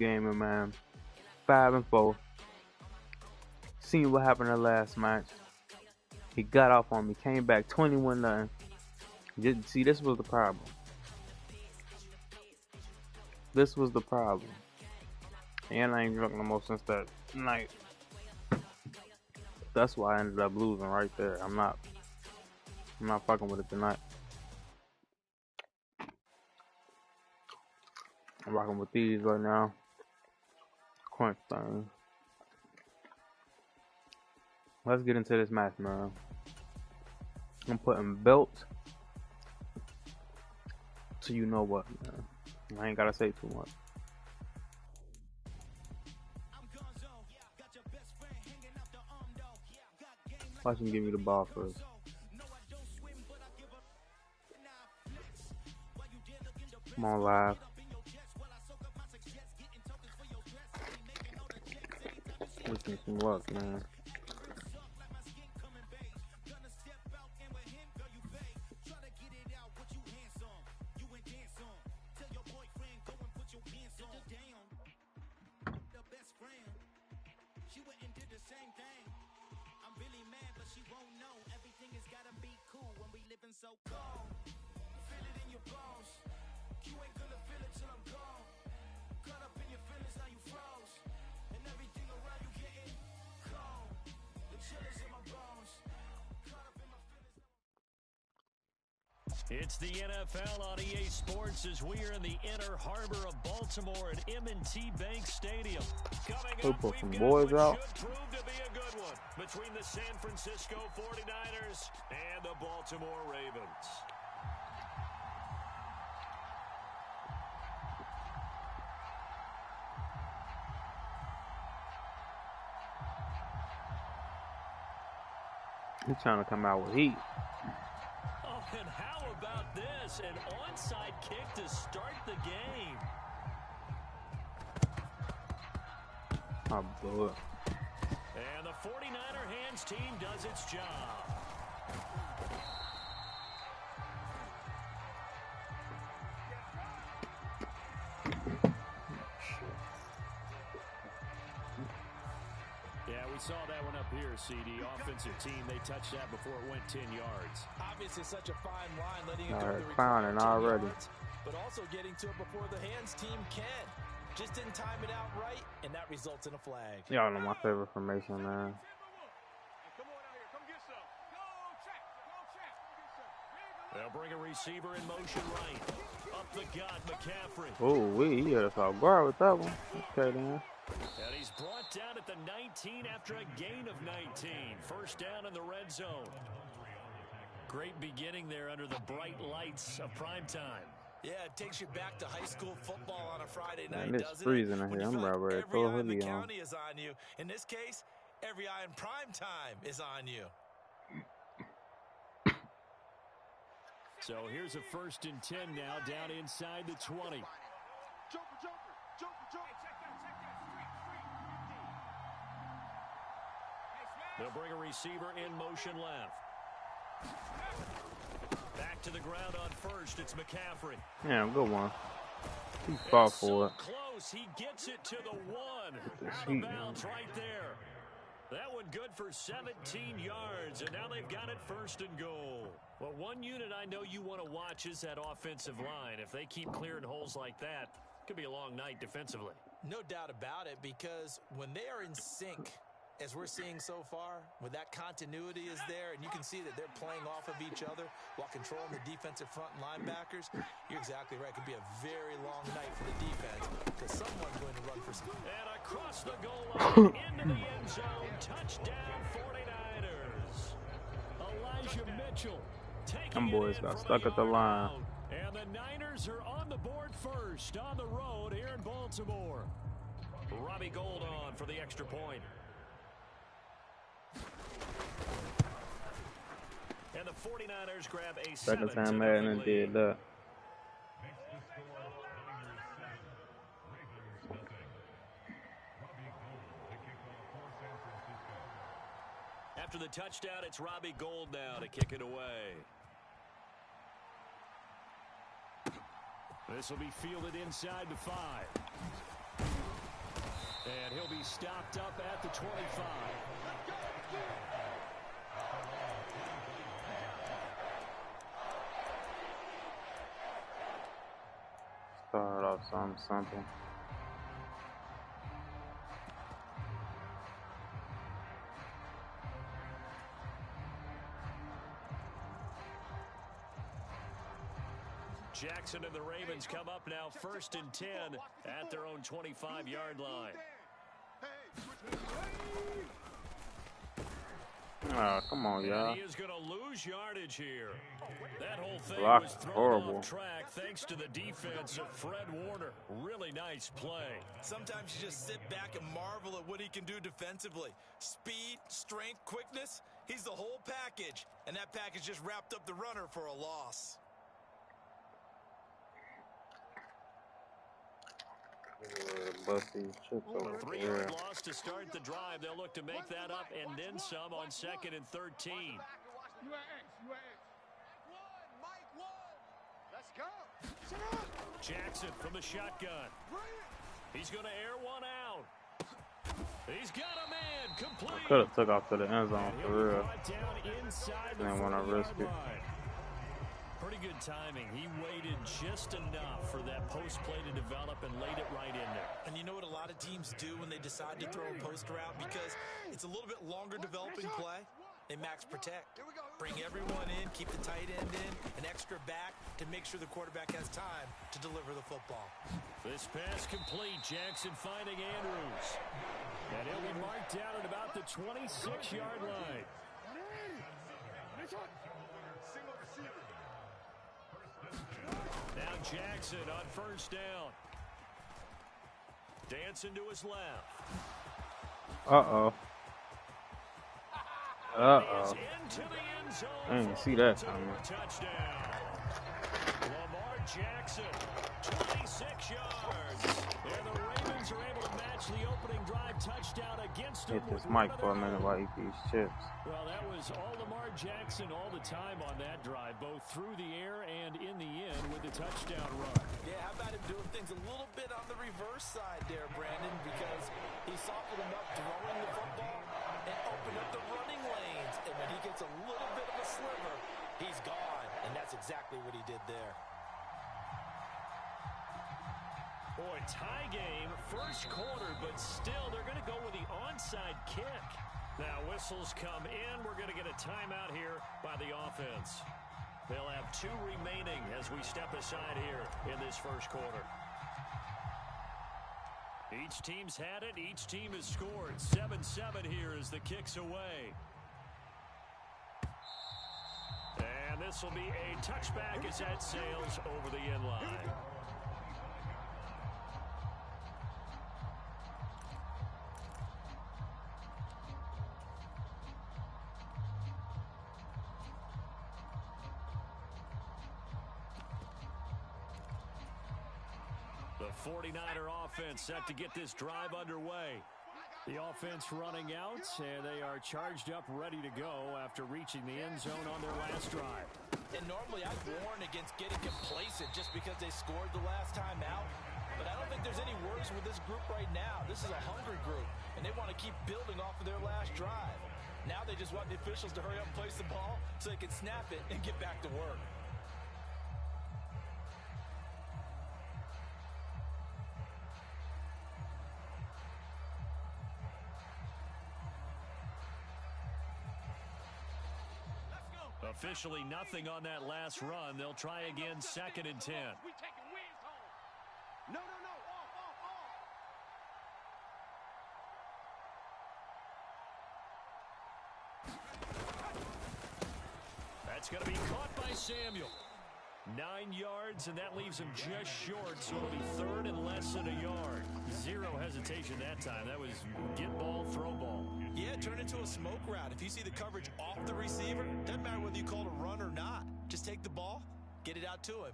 gaming, man. 5-4. Seen what happened in the last match. He got off on me, came back 21-0. See, this was the problem. This was the problem. And I ain't drunk no more since that night. That's why I ended up losing right there. I'm not fucking with it tonight. I'm rocking with these right now. Crunch thing. Let's get into this match, man. I'm putting belt to you know what, man. I ain't gotta say too much. Watch him give me the ball first. Come on, live. Wish me some luck, man. So cold, feel it in your bones. You ain't gonna feel it till I'm gone. Caught up in your feelings, now you froze. And everything around you getting cold. The chill is in my bones. Caught up in my feelings. It's the NFL on EA Sports as we are in the inner harbor of Baltimore at M&T Bank Stadium. Coming up, we've got boys what out. should prove to be a good one between the San Francisco 49ers and the Baltimore Ravens. He's trying to come out with heat. Oh, and how about this? An onside kick to start the game. Oh, boy. And the 49er hands team does its job. Yeah, we saw that one up here, CD. Offensive team, they touched that before it went 10 yards. Obviously, such a fine line, letting it go to the clowning already. yards, but also getting to it before the hands team can. Just didn't time it out right, and that results in a flag. Y'all know my favorite formation, man. They'll bring a receiver in motion right. Up the gut, McCaffrey. Oh, he had us off guard with that one. Okay, then. And he's brought down at the 19 after a gain of 19. First down in the red zone. Great beginning there under the bright lights of prime time. Yeah, it takes you back to high school football on a Friday night, Man, it's doesn't freezing it? in When here. you I'm feel about ready to every throw a eye in the hoodie on. county is on you. In this case, every eye in prime time is on you. So here's a 1st and 10 now, down inside the 20. They'll bring a receiver in motion left. Back to the ground on first. It's McCaffrey. Yeah, good one. He fought for it. Close. He gets it to the 1. Out of bounds right there. That one good for 17 yards, and now they've got it 1st and goal. Well, one unit I know you want to watch is that offensive line. If they keep clearing holes like that, it could be a long night defensively. No doubt about it, because when they are in sync, as we're seeing so far, when that continuity is there, and you can see that they're playing off of each other while controlling the defensive front and linebackers, you're exactly right. It could be a very long night for the defense because someone's going to run for some. And across the goal line, into the end zone, touchdown 49ers. Elijah Mitchell taking Them boys it in got from stuck a at the yard line. out. And the Niners are on the board first on the road here in Baltimore. Robbie Gould on for the extra point. And the 49ers grab a Second 7-0 time Madden did that. After the touchdown, it's Robbie Gould now to kick it away. This will be fielded inside the 5. stopped up at the 25. Start off something simple. Jackson and the Ravens come up now 1st and 10 at their own 25-yard line. Oh, come on, y'all. He is going to lose yardage here. That whole thing Block was thrown horrible. off track thanks to the defense of Fred Warner. Really nice play. Sometimes you just sit back and marvel at what he can do defensively. Speed, strength, quickness, he's the whole package. And that package just wrapped up the runner for a loss. Busty chips over A 3-yard loss to start the drive. They'll look to make that up and then some on 2nd and 13. Let's go. Jackson from the shotgun. He's going to air one out. He's got a man complete. Could have took off to the end zone for real. Didn't want to risk it. Pretty good timing. He waited just enough for that post play to develop and laid it right in there. And you know what a lot of teams do when they decide to throw a post route? Because it's a little bit longer developing play. They max protect. Bring everyone in, keep the tight end in, an extra back to make sure the quarterback has time to deliver the football. This pass complete. Jackson finding Andrews. And he'll be marked down at about the 26-yard line. Now Jackson on 1st down. Dancing to his left. Uh-oh. Uh-oh. Into the end zone. I didn't see that coming. Touchdown. Lamar Jackson, 26 yards. And the Ravens are able to match the opening drive touchdown against him. Hit this mic for a minute while he eats chips. Well, that was all Lamar Jackson all the time on that drive, both through the air and in the end with the touchdown run. Yeah, how about him doing things a little bit on the reverse side there, Brandon, because he softened him up throwing the football and opened up the running lanes. And when he gets a little bit of a sliver, he's gone. And that's exactly what he did there. Boy, tie game, first quarter, but still they're going to go with the onside kick. Now whistles come in. We're going to get a timeout here by the offense. They'll have 2 remaining as we step aside here in this first quarter. Each team's had it. Each team has scored. 7-7 here as the kick's away. And this will be a touchback as that sails over the end line. The 49er offense set to get this drive underway. The offense running out, and they are charged up, ready to go after reaching the end zone on their last drive. And normally I'd warn against getting complacent just because they scored the last time out. But I don't think there's any worries with this group right now. This is a hungry group, and they want to keep building off of their last drive. Now they just want the officials to hurry up and place the ball so they can snap it and get back to work. Officially nothing on that last run. They'll try again 2nd and 10. We taking wins home. No. Off. That's going to be caught by Samuel. 9 yards, and that leaves him just short, so it'll be 3rd and less than a yard. 0 hesitation that time. That was get ball, throw ball. Yeah, turn into a smoke route. If you see the coverage off the receiver, doesn't matter whether you call it a run or not. Just take the ball, get it out to him.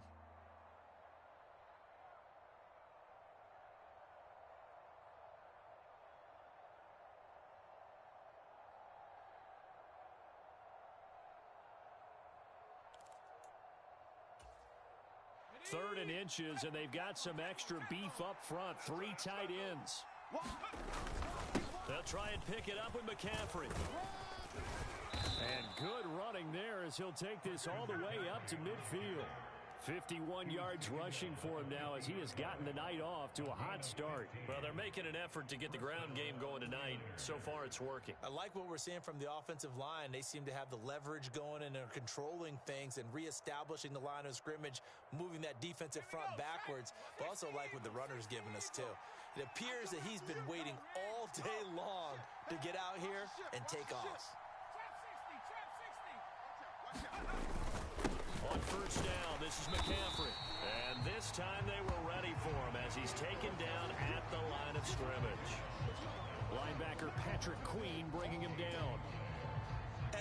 Third and inches, and they've got some extra beef up front. 3 tight ends. They'll try and pick it up with McCaffrey. And good running there as he'll take this all the way up to midfield. 51 yards rushing for him now as he has gotten the night off to a hot start. Well, they're making an effort to get the ground game going tonight. So far, it's working. I like what we're seeing from the offensive line. They seem to have the leverage going and are controlling things and reestablishing the line of scrimmage, moving that defensive front backwards. But also like what the runner's giving us, too. It appears that he's been waiting all day long to get out here and take off. On first down, this is McCaffrey. And this time they were ready for him as he's taken down at the line of scrimmage. Linebacker Patrick Queen bringing him down.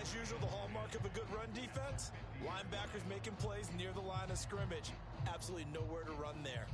As usual, the hallmark of a good run defense, linebackers making plays near the line of scrimmage. Absolutely nowhere to run there.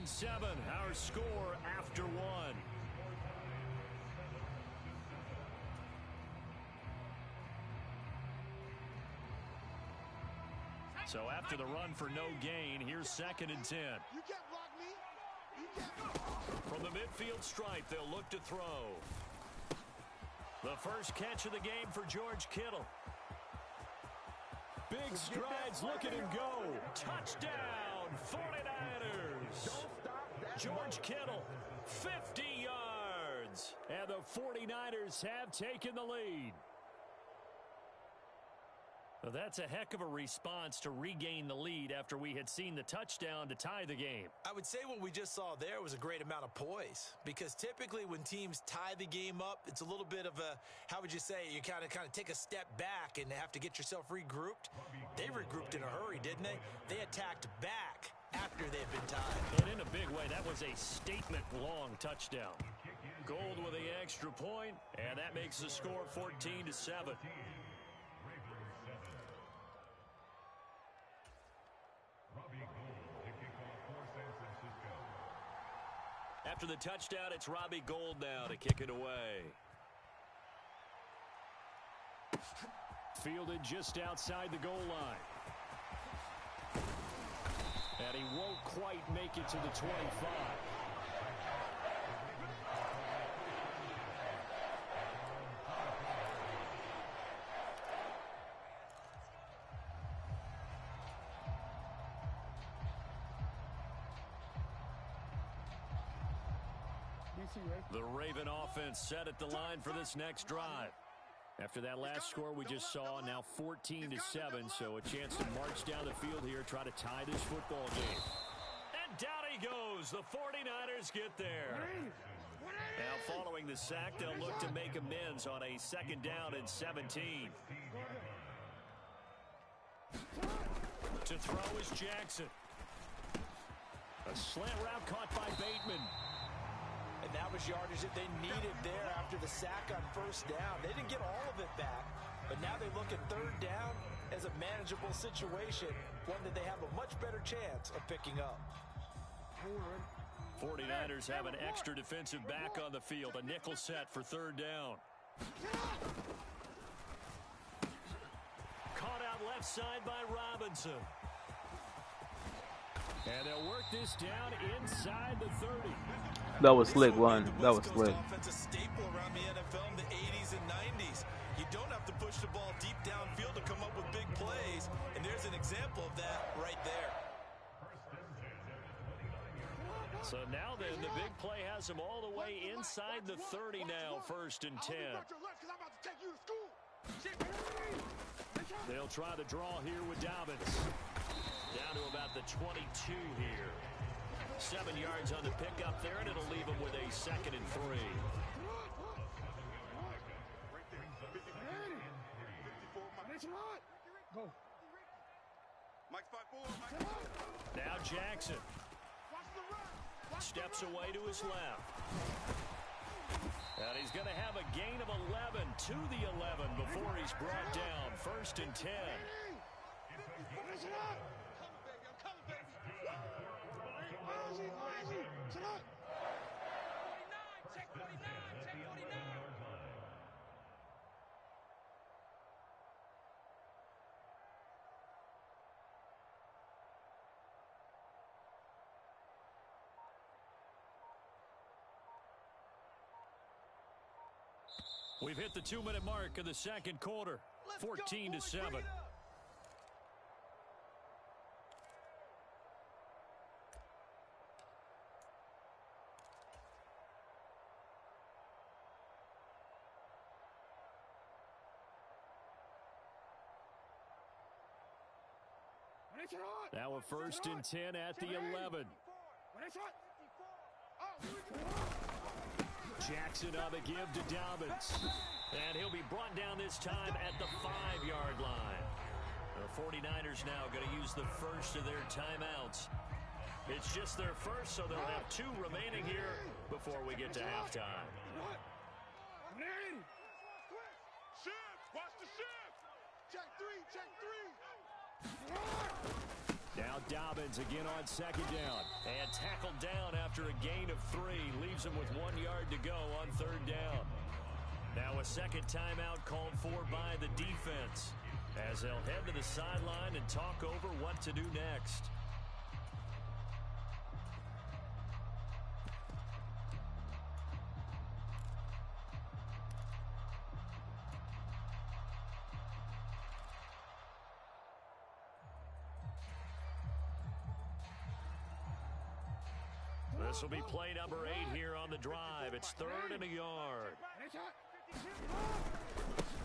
Seven, our score after one. So after the run for no gain, here's 2nd and 10. You can't block me. You can't. From the midfield stripe, they'll look to throw. The first catch of the game for George Kittle. Big strides, look at him go. Touchdown, 49ers. George Kittle, 50 yards. And the 49ers have taken the lead. Well, that's a heck of a response to regain the lead after we had seen the touchdown to tie the game. I would say what we just saw there was a great amount of poise, because typically when teams tie the game up, it's a little bit of a, how would you say, you kind of take a step back and have to get yourself regrouped. They regrouped in a hurry, didn't they? They attacked back after they've been tied. And in a big way, that was a statement-long touchdown. Gold with the extra point, and that makes the score 14-7. After the touchdown, it's Robbie Gould now to kick it away. Fielded just outside the goal line. And he won't quite make it to the 25. The Raven offense set at the line for this next drive. After that last score we just saw, now 14-7, so a chance to march down the field here, try to tie this football game. And down he goes. The 49ers get there. Now following the sack, they'll look to make amends on a 2nd down and 17. To throw is Jackson. A slant route caught by Bateman. And that was yardage that they needed there after the sack on first down. They didn't get all of it back, but now they look at 3rd down as a manageable situation, one that they have a much better chance of picking up. 49ers have an extra defensive back on the field, a nickel set for 3rd down. Caught out left side by Robinson. And they'll work this down inside the 30. That was slick, one. That was slick. Offense, a staple around the NFL in the 80s and 90s. You don't have to push the ball deep downfield to come up with big plays, and there's an example of that right there. So now then, the big play has them all the way inside the 30 now, 1st and 10. They'll try the draw here with Dobbins. Down to about the 22 here. 7 yards on the pickup there, and it'll leave them with a 2nd and 3. Now Jackson steps away to his left. And he's going to have a gain of 11 to the 11 before he's brought down. 1st and 10. Sit up. Coming, baby. I'm coming, baby. Ozzy. Sit up. 49. Check 49. Check 49. We've hit the 2-minute mark of the second quarter. 14-7. Now a 1st and 10 at the 11. Jackson on the give to Dobbins. And he'll be brought down this time at the 5-yard line. The 49ers now going to use the first of their timeouts. It's just their first, so they'll have 2 remaining here before we get to halftime. Shift. Watch the shift. Check 3. Check 3. Now Dobbins again on 2nd down. And tackled down after a gain of 3. Leaves him with 1 yard to go on 3rd down. Now a second timeout called for by the defense, as they'll head to the sideline and talk over what to do next. This will be play number 8 here on the drive. It's 3rd and a yard.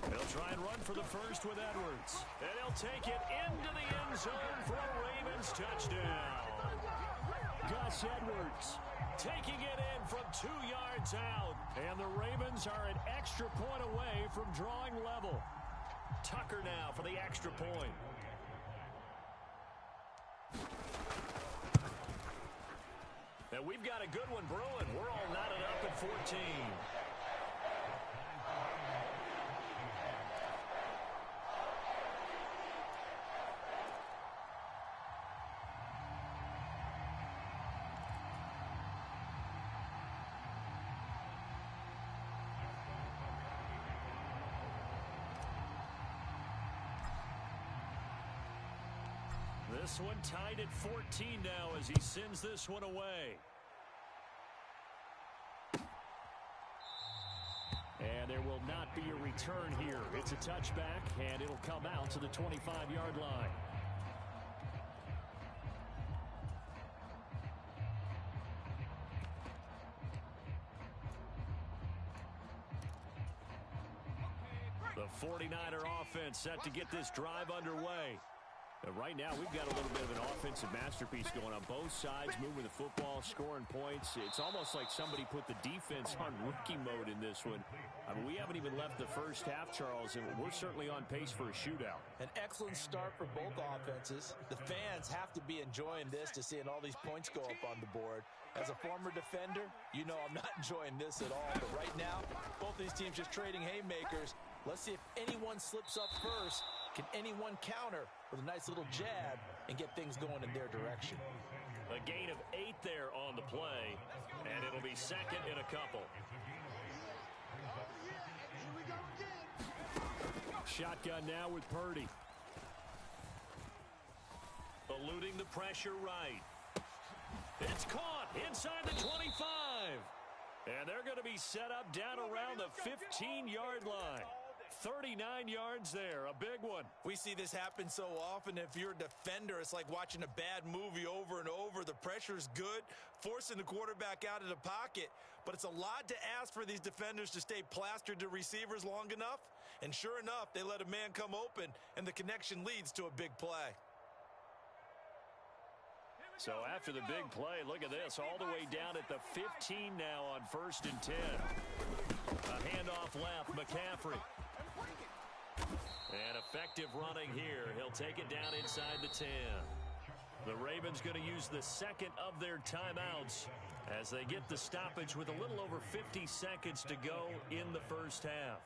They'll try and run for the first with Edwards. And he'll take it into the end zone for a Ravens touchdown. Gus Edwards taking it in from 2 yards out. And the Ravens are an extra point away from drawing level. Tucker now for the extra point. And we've got a good one brewing. We're all knotted up at 14. This one tied at 14 now as he sends this one away. And there will not be a return here. It's a touchback, and it'll come out to the 25-yard line. The 49er offense set to get this drive underway. And right now, we've got a little bit of an offensive masterpiece going on both sides, moving the football, scoring points. It's almost like somebody put the defense on rookie mode in this one. I mean, we haven't even left the first half, Charles, and we're certainly on pace for a shootout. An excellent start for both offenses. The fans have to be enjoying this to seeing all these points go up on the board. As a former defender, you know I'm not enjoying this at all. But right now, both these teams just trading haymakers. Let's see if anyone slips up first. Can anyone counter with a nice little jab and get things going in their direction? A gain of 8 there on the play, and it'll be 2nd and a couple. Shotgun now with Purdy. Eluding the pressure right. It's caught inside the 25. And they're going to be set up down around the 15-yard line. 39 yards there, a big one. We see this happen so often. If you're a defender, it's like watching a bad movie over and over. The pressure is good, forcing the quarterback out of the pocket. But it's a lot to ask for these defenders to stay plastered to receivers long enough. And sure enough, they let a man come open, and the connection leads to a big play. So after the big play, look at this, all the way down at the 15 now on 1st and 10. A handoff left, McCaffrey. And effective running here. He'll take it down inside the 10. The Ravens going to use the 2nd of their timeouts as they get the stoppage with a little over 50 seconds to go in the first half.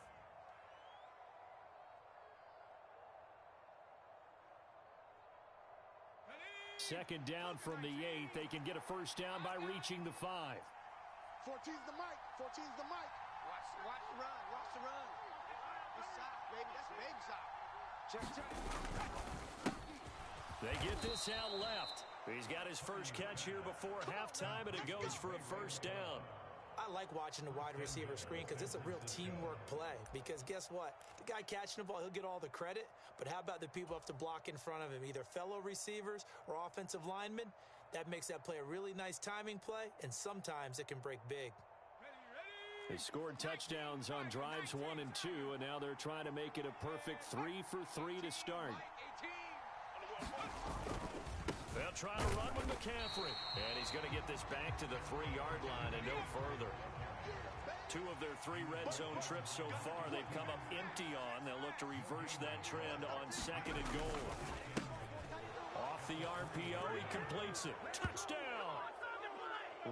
Second down from the 8. They can get a first down by reaching the 5. 14's the mic. 14's the mic. Watch the run. Watch the run. This side, baby. That's a baby side. Check. They get this out left. He's got his first catch here before halftime, and it goes for a first down. I like watching the wide receiver screen because it's a real teamwork play. Because guess what? The guy catching the ball, he'll get all the credit. But how about the people have to block in front of him, either fellow receivers or offensive linemen? That makes that play a really nice timing play, and sometimes it can break big. They scored touchdowns on drives 1 and 2, and now they're trying to make it a perfect 3 for 3 to start. They'll try to run with McCaffrey. And he's going to get this back to the 3-yard line and no further. 2 of their 3 red zone trips so far they've come up empty on. They'll look to reverse that trend on 2nd and goal. Off the RPO, he completes it. Touchdown!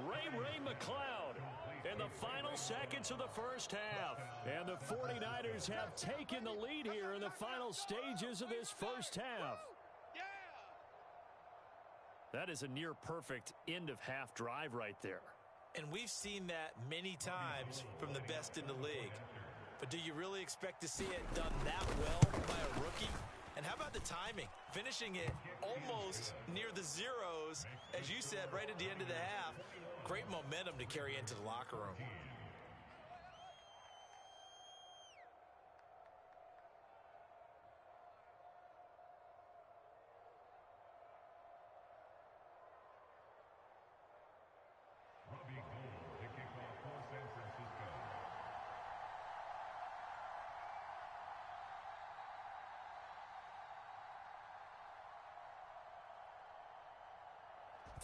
Ray McCloud in the final seconds of the first half. And the 49ers have taken the lead here in the final stages of this first half. That is a near-perfect end-of-half drive right there. And we've seen that many times from the best in the league. But do you really expect to see it done that well by a rookie? And how about the timing? Finishing it almost near the zeros, as you said, right at the end of the half. Great momentum to carry into the locker room.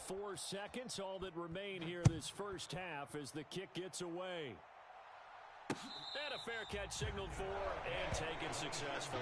Four seconds, all that remain here this first half as the kick gets away. And a fair catch signaled for and taken successfully.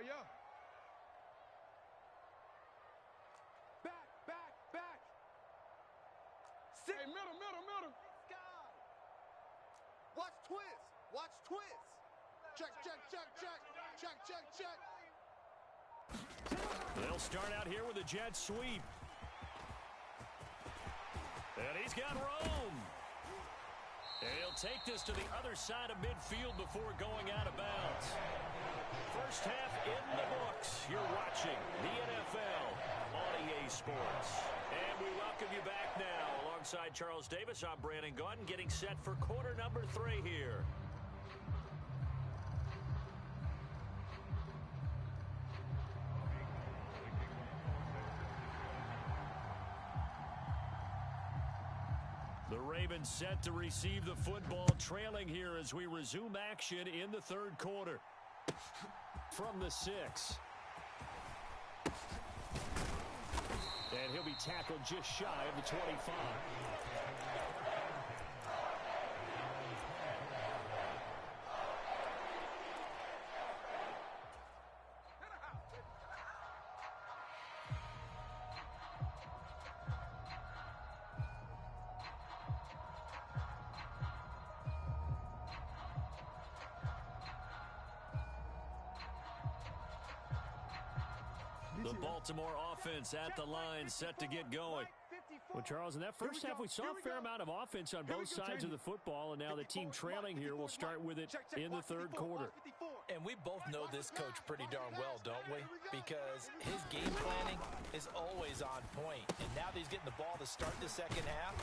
Yo. Back. Hey, middle. Watch twist. Check. They'll start out here with a jet sweep. And he's got room. And he'll take this to the other side of midfield before going out of bounds. First half in the books. You're watching the NFL on EA Sports. And we welcome you back now. Alongside Charles Davis, I'm Brandon Gaudin, getting set for quarter number 3 here. The Ravens set to receive the football, trailing here as we resume action in the third quarter. From the 6. And he'll be tackled just shy of the 25. The Baltimore offense at the line, set to get going. Well, Charles, in that first half, we saw a fair amount of offense on both sides of the football, and now the team trailing here will start with it in the third quarter. And we both know this coach pretty darn well, don't we? Because his game planning is always on point. And now that he's getting the ball to start the second half,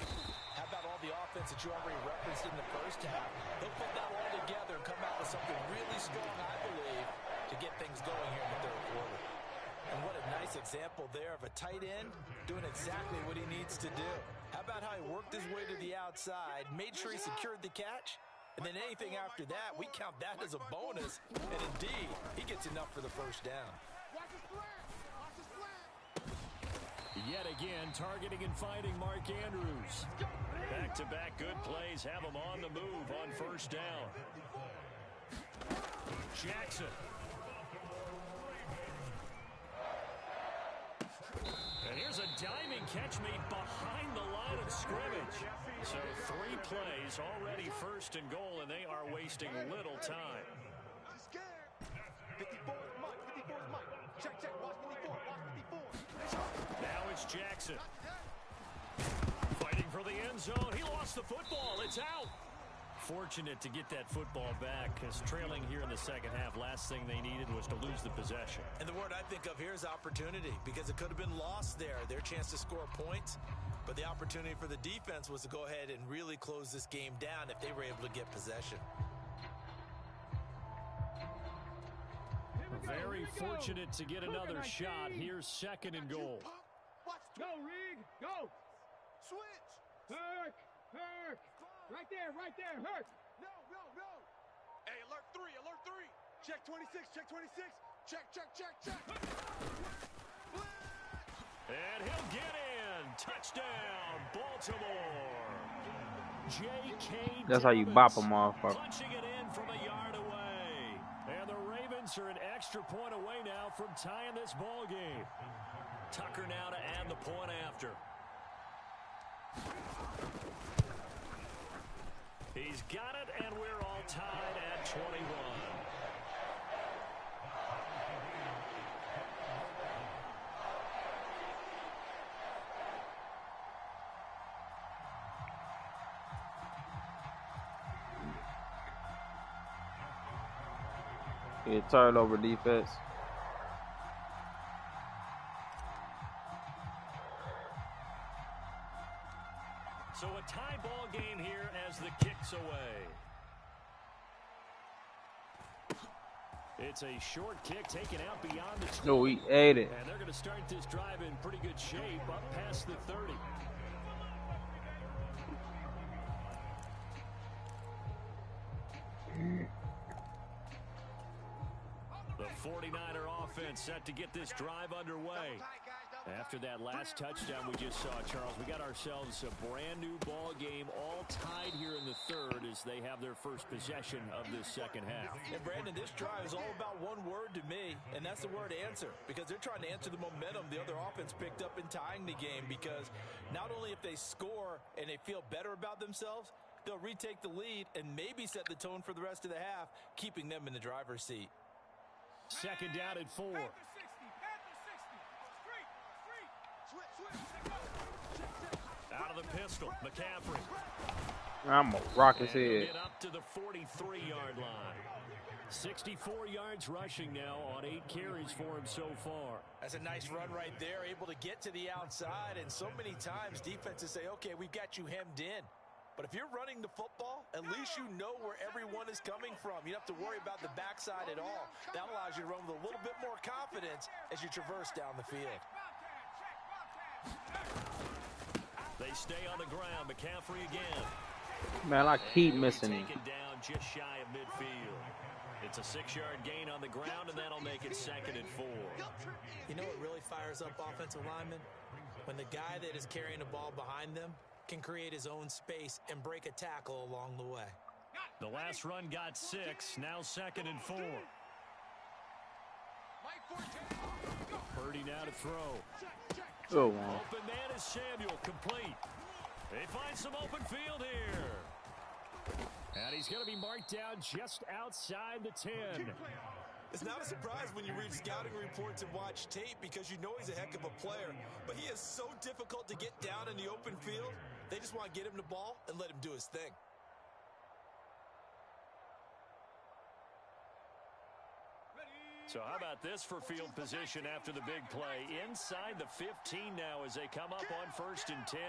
how about all the offense that you already referenced in the first half? He'll put that all together and come out with something really strong, I believe, to get things going here in the third quarter. And what a nice example there of a tight end doing exactly what he needs to do. How about how he worked his way to the outside, made sure he secured the catch, and then anything after that, we count that as a bonus. And indeed, he gets enough for the first down. Yet strike in, targeting and finding Mark Andrews. Back-to-back good plays have him on the move on first down. Jackson. And here's a diving catch made behind the line of scrimmage. So 3 plays already first and goal, and they are wasting little time. He's scared. 54 is Mike. 54 is Mike. Check, check. Watch 54. Watch 54. Now it's Jackson. Fighting for the end zone. He lost the football. It's out. Fortunate to get that football back, because trailing here in the second half, last thing they needed was to lose the possession. And the word I think of here is opportunity, because it could have been lost there, their chance to score points. But the opportunity for the defense was to go ahead and really close this game down if they were able to get possession. Very fortunate to get another shot. Here's second and goal. Go, Reed. Go. Switch. Herc. Herc. Right there. Herc. No. Hey, alert 3. Alert 3. Check 26. Check 26. Check. And he'll get in. Touchdown, Baltimore. J.K. That's how you bop them off. Punching it in from a yard away. And the Ravens are an extra point away now from tying this ball game. Tucker now to add the point after. He's got it, and we're all tied at 21. Yeah, turnover defense. So a tie ball game here as the kick's away. It's a short kick taken out beyond the 20. No, he ate it. And they're going to start this drive in pretty good shape up past the 30. The 49er offense set to get this drive underway. After that last touchdown we just saw, Charles, we got ourselves a brand new ball game, all tied here in the third as they have their first possession of this second half. And Brandon, this drive is all about one word to me, and that's the word answer, because they're trying to answer the momentum the other offense picked up in tying the game, because not only if they score and they feel better about themselves, they'll retake the lead and maybe set the tone for the rest of the half, keeping them in the driver's seat. Second down at 4. Out of the pistol, McCaffrey. I'm gonna rock his head. Get up to the 43-yard line. 64 yards rushing now on 8 carries for him so far. That's a nice run right there, able to get to the outside, and so many times defenses say, okay, we've got you hemmed in. But if you're running the football, at least you know where everyone is coming from. You don't have to worry about the backside at all. That allows you to run with a little bit more confidence as you traverse down the field. They stay on the ground. McCaffrey again. Man, I keep missing him. Taken down just shy of midfield. It's a 6-yard gain on the ground, and that'll make it second and 4. You know what really fires up offensive linemen? When the guy that is carrying the ball behind them can create his own space and break a tackle along the way. The last run got 6, now second and 4. Purdy now to throw. Oh, wow. Open man is Samuel, complete. They find some open field here. And he's going to be marked down just outside the 10. It's not a surprise when you read scouting reports and watch tape, because you know he's a heck of a player. But he is so difficult to get down in the open field. They just want to get him the ball and let him do his thing. So how about this for field position after the big play? Inside the 15 now as they come up on 1st and 10.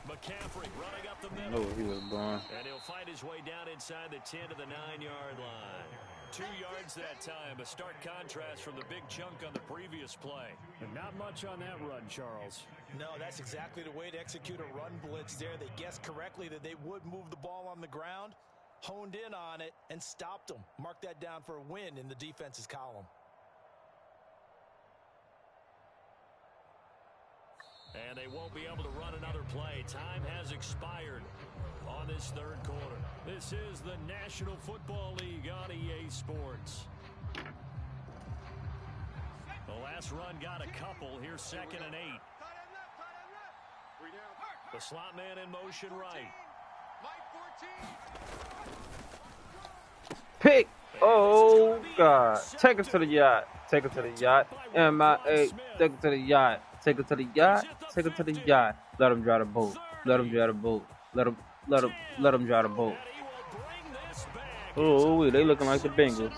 McCaffrey running up the I middle. know where he was going. And he'll find his way down inside the 10 to the 9-yard line. 2 yards that time, a stark contrast from the big chunk on the previous play. And not much on that run, Charles. No, that's exactly the way to execute a run blitz there. They guessed correctly that they would move the ball on the ground, honed in on it, and stopped them. Mark that down for a win in the defense's column. And they won't be able to run another play. Time has expired on this third quarter. This is the National Football League on EA Sports. The last run got a couple. Here's 2nd and 8. The slot man in motion right. Pick. Oh, God. Take it to the yacht. Take it to the yacht. MIA. Take it to the yacht. Take it to the yacht. Take it to the yacht. Let him drive the boat. Let him drive the boat. Let him drive the boat. Oh, they looking like the Bengals.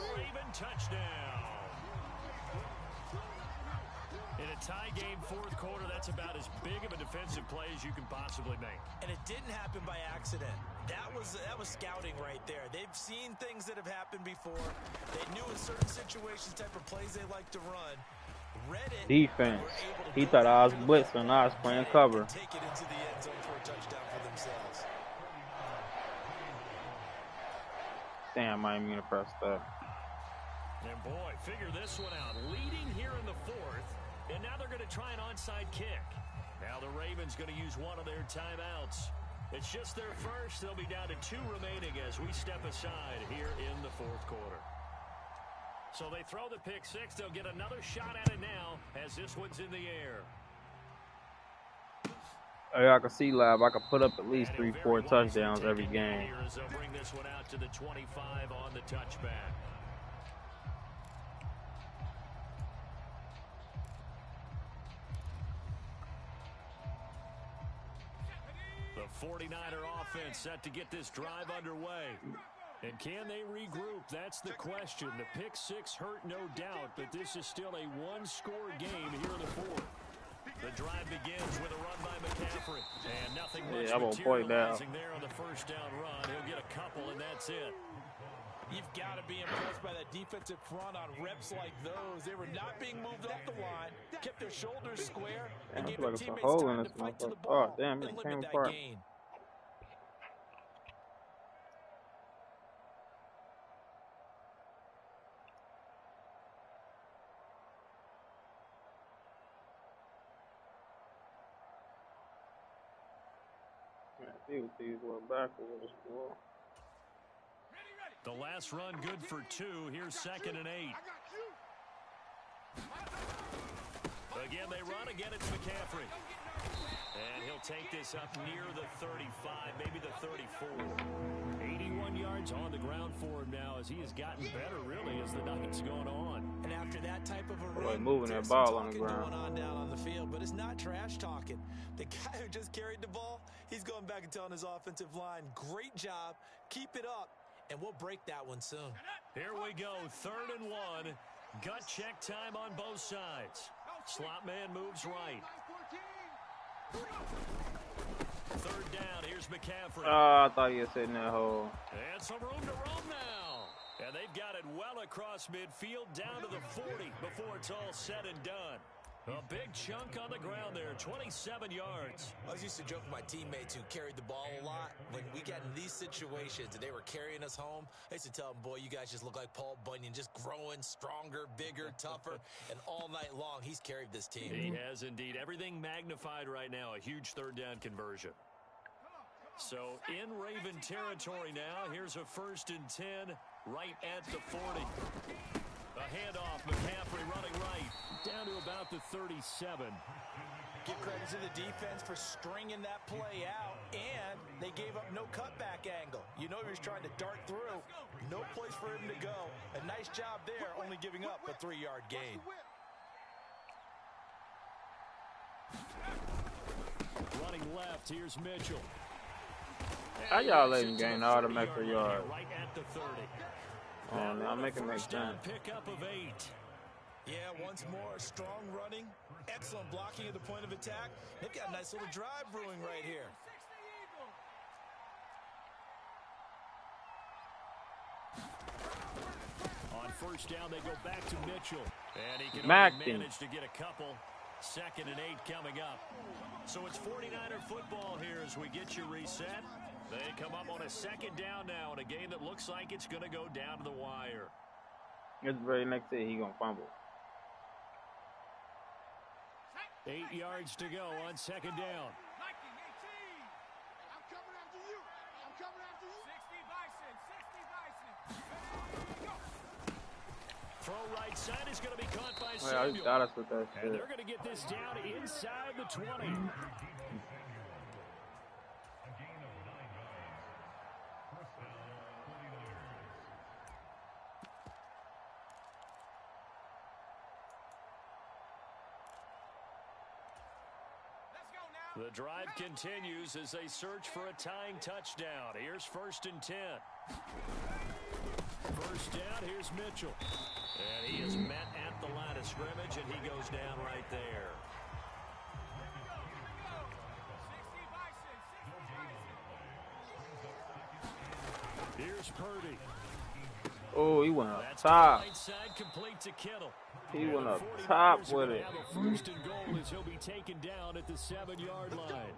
In a tie game, fourth quarter, that's about as big of a defensive play as you can possibly make. And it didn't happen by accident. That was scouting right there. They've seen things that have happened before. They knew in certain situations type of plays they like to run. Read it. Defense. He thought I was blitzing. I was playing cover. Take it into the end zone for a touchdown for themselves. Damn, I ain't mean to press that. And boy, figure this one out. Leading here in the fourth, and now they're going to try an onside kick. Now the Ravens going to use one of their timeouts. It's just their first. They'll be down to 2 remaining as we step aside here in the fourth quarter. So they throw the pick six. They'll get another shot at it now as this one's in the air. Hey, I can see live. I can put up at least 3-4 touchdowns every game. They'll bring this one out to the 25 on the touchback. The 49er offense set to get this drive underway. And can they regroup? That's the question. The pick six hurt, no doubt, but this is still a one-score game here in the fourth. The drive begins with a run by McCaffrey. And nothing much materializing there on the first down run. He'll get a couple, and that's it. You've got to be impressed by that defensive front on reps like those. They were not being moved off the line, kept their shoulders square, and gave their teammates time to fight to the ball. Oh, damn, it came apart. Gain. The last run good for 2. Here's 2nd and 8. Again, they run. Again, it's McCaffrey. And he'll take this up near the 35, maybe the 34. 81 yards on the ground for him now as he has gotten better, really, as the night's going on. And after that type of a run, moving that ball on the ground. Going on down on the field, but it's not trash talking. The guy who just carried the ball, he's going back and telling his offensive line, great job, keep it up, and we'll break that one soon. Here we go, 3rd and 1. Gut check time on both sides. Slot man moves right. 3rd down, here's McCaffrey. Oh, I thought you were sitting that hole. And some room to roam now. And they've got it well across midfield down to the 40 before it's all said and done. A big chunk on the ground there, 27 yards. I was used to joke with my teammates who carried the ball a lot. When we got in these situations and they were carrying us home, I used to tell them, boy, you guys just look like Paul Bunyan, just growing stronger, bigger, tougher. And all night long, he's carried this team. He has indeed. Everything magnified right now, a huge 3rd down conversion. So in Raven territory now, here's a 1st and 10 right at the 40. A handoff, McCaffrey running right, down to about the 37. Give credit to the defense for stringing that play out, and they gave up no cutback angle. You know he was trying to dart through. No place for him to go. A nice job there, only giving up a 3-yard gain. Running left, here's Mitchell. How y'all letting gain all the extra yards? Right at the 30. Oh, now make it make sense. Pickup of 8. Yeah, once more, strong running, excellent blocking at the point of attack. They've got a nice little drive brewing right here. On 1st down, they go back to Mitchell. And he can manage to get a couple. 2nd and 8 coming up. So it's 49er football here as we get you reset. They come up on a 2nd down now in a game that looks like it's going to go down to the wire. It's the very next day he's going to fumble. 8 yards to go on second down. I'm coming after you. I'm coming after you. 60 Bison. 60 Bison. Throw right side is going to be caught by Well, you Samuel. got us with that And shit. they're going to get this down inside the 20. The drive continues as they search for a tying touchdown. Here's 1st and 10. First down, here's Mitchell. And he is met at the line of scrimmage, and he goes down right there. 60 Bison. 60 Bison. Here's Purdy. Oh, he went up That's top. right side complete to Kittle. He went up 49ers top are with gonna it. have a 1st and goal as he'll be taken down at the 7-yard line.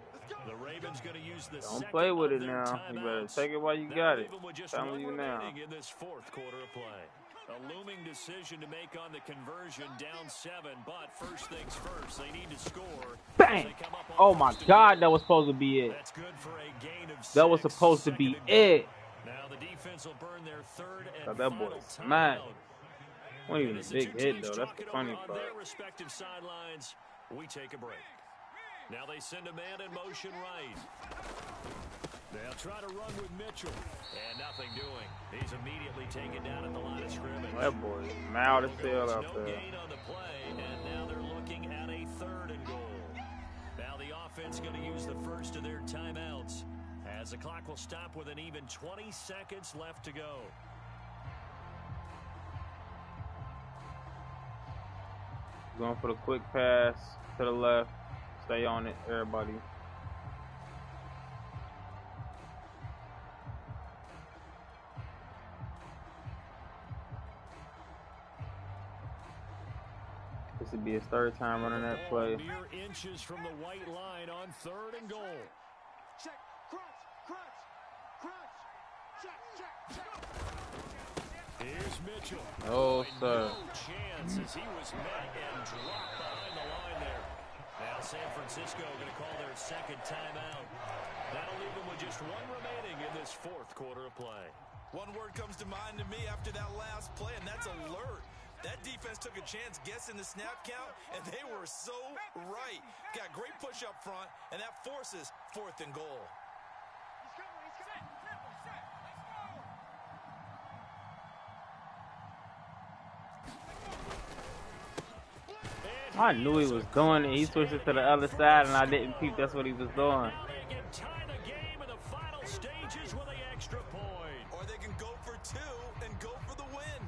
The Ravens going to use the Don't second play with of it their now. You better timeouts. take it while you That'll got leave it. them with just Telling one you now. remaining in this 4th quarter of play. A looming decision to make on the conversion, down 7, but first things first, they need to score. Bang! Oh my God, that was supposed to be it. That's good for a gain of 6. That was supposed to be it. Now the defense will burn their 3rd and God, that boy final smacked. timeout. Wasn't even And a as the big two hit teams though. That's talk the it funny over on part. their respective sidelines, we take a break. Now they send a man in motion right. They'll try to run with Mitchell. And nothing doing. He's immediately taken down at the line of scrimmage. That boy mild as hell out No there. gain on the play, and now they're looking at a 3rd and goal. Now the offense going to use the first of their timeouts as the clock will stop with an even 20 seconds left to go. Going for the quick pass to the left. Stay on it, everybody. This would be his 3rd time running that play. Mere inches from the white line on 3rd and goal. Check. Crunch. Crunch. Crunch. Check. Check. Check. Here's Mitchell. Oh, sir. No chance as he was met and dropped behind the line there. Now San Francisco going to call their 2nd timeout. That'll leave them with just 1 remaining in this 4th quarter of play. One word comes to mind to me after that last play, and that's alert. That defense took a chance guessing the snap count, and they were so right. Got great push up front, and that forces 4th and goal. He's coming. He's coming. Set. Let's go. I knew he was doing it. He switched it to the other side, and I didn't peep that's what he was doing. Now they can tie the game in the final stages with an extra point. Or they can go for 2 and go for the win.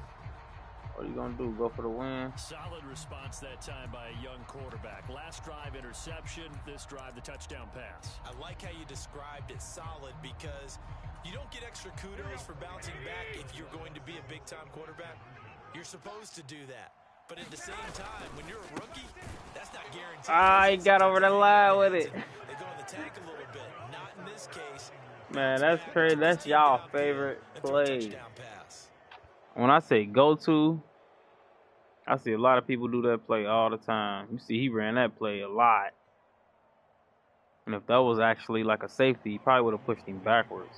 What are you gonna do? Go for the win? Solid response that time by a young quarterback. Last drive interception, this drive the touchdown pass. I like how you described it solid because you don't get extra kudos for bouncing back if you're going to be a big-time quarterback. You're supposed to do that. But at the same time, when you're a rookie, that's not guaranteed. He got over the line with it. They go in the tank a little bit. Not in this case. Man, that's crazy. That's y'all favorite play. Touchdown pass. When I say go to, I see a lot of people do that play all the time. You see, he ran that play a lot. And if that was actually like a safety, he probably would have pushed him backwards.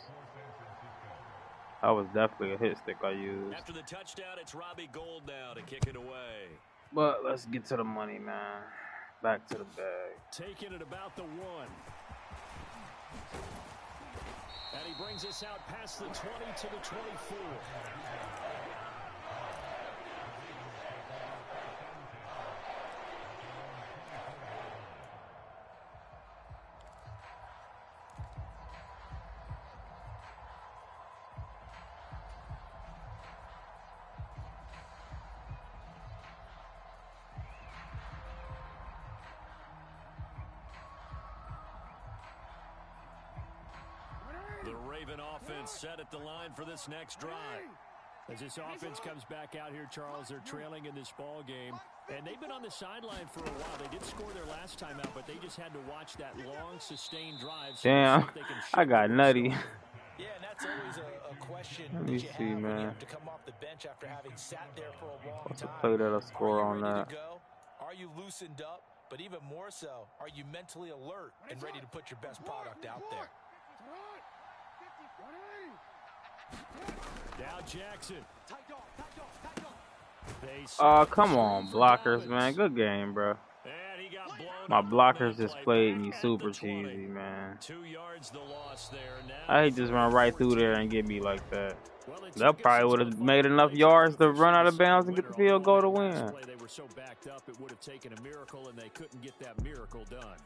That was definitely a hit stick I used. After the touchdown, it's Robbie Gould now to kick it away. But let's get to the money, man. Back to the bag. Taking it about the 1. And he brings us out past the 20 to the 24. The Raven offense set at the line for this next drive. As this offense comes back out here, Charles, they're trailing in this ball game. And they've been on the sideline for a while. They did score their last time out, but they just had to watch that long, sustained drive. So Damn, I got nutty. Yeah, and that's always a question Let me that you see, have when man. you have to come off the bench after having sat there for a long What's the time. play that'll score Are you on ready that? to go? Are you loosened up? But even more so, are you mentally alert and ready to put your best product out there? Now Jackson. Oh, come on, blockers, man. Good game, bro. And he got blown My up on blockers that just play. played Back me at super the 20. cheesy, man. 2 yards the loss there. Now I hate just run right through 3rd there and and 14. get me like that. Well, it That took us probably would until have the made final enough play yards to officially run out of decide bounds the and get the winner. field goal to Although on that last win. play they were so backed up, it would have taken a miracle, and they couldn't get that miracle done.